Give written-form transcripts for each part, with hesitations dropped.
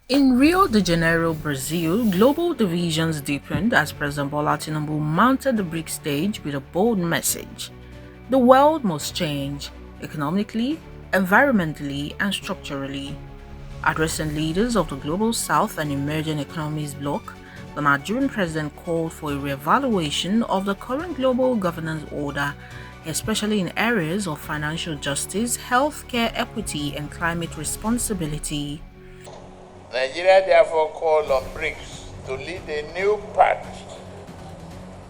In Rio de Janeiro, Brazil, global divisions deepened as President Bola Tinubu mounted the BRICS stage with a bold message. The world must change economically, environmentally, and structurally. Addressing leaders of the Global South and emerging economies bloc, the Nigerian president called for a reevaluation of the current global governance order, especially in areas of financial justice, healthcare equity, and climate responsibility. Nigeria therefore called on BRICS to lead a new path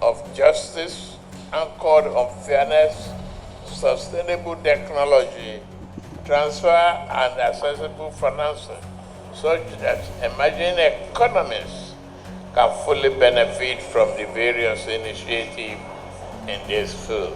of justice anchored on fairness, sustainable technology, transfer and accessible financing, such that emerging economies can fully benefit from the various initiatives in this field.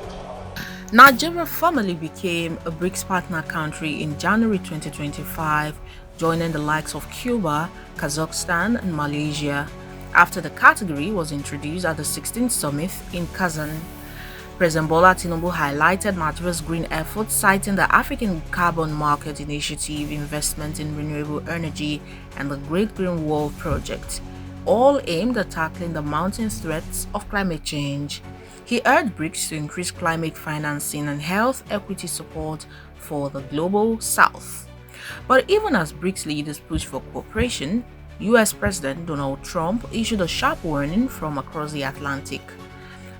Nigeria formally became a BRICS partner country in January 2025, joining the likes of Cuba, Kazakhstan, and Malaysia, after the category was introduced at the 16th summit in Kazan. President Bola Tinubu highlighted Nigeria's green efforts, citing the African Carbon Market Initiative, investment in renewable energy, and the Great Green Wall project, all aimed at tackling the mounting threats of climate change. He urged BRICS to increase climate financing and health equity support for the global south. But even as BRICS leaders push for cooperation, US President Donald Trump issued a sharp warning from across the Atlantic.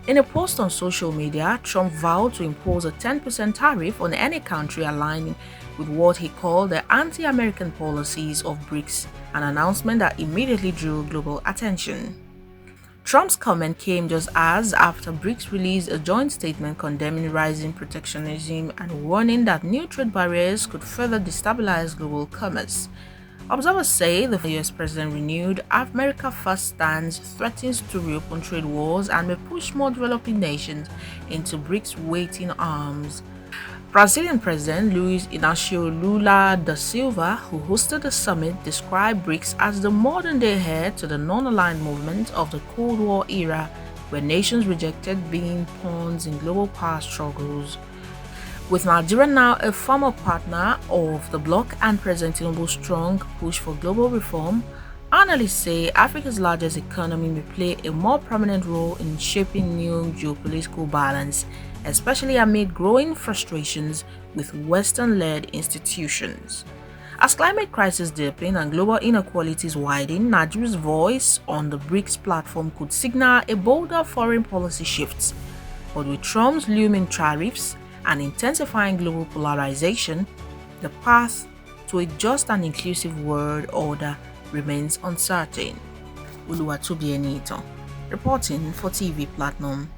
In a post on social media, Trump vowed to impose a 10% tariff on any country aligning with what he called the anti-American policies of BRICS, an announcement that immediately drew global attention. Trump's comment came just as after BRICS released a joint statement condemning rising protectionism and warning that new trade barriers could further destabilize global commerce. Observers say the US president renewed America First stance threatens to reopen trade wars and may push more developing nations into BRICS waiting arms. Brazilian President Luiz Inácio Lula da Silva, who hosted the summit, described BRICS as the modern-day heir to the non-aligned movement of the Cold War era, where nations rejected being pawns in global power struggles. With Nigeria now a former partner of the bloc and President Tinubu's strong push for global reform, analysts say Africa's largest economy may play a more prominent role in shaping new geopolitical balance, especially amid growing frustrations with Western-led institutions. As climate crisis deepen and global inequalities widen, Nigeria's voice on the BRICS platform could signal a bolder foreign policy shift. But with Trump's looming tariffs and intensifying global polarization, the path to a just and inclusive world order remains uncertain. Oluwatobi Enito, reporting for TV Platinum.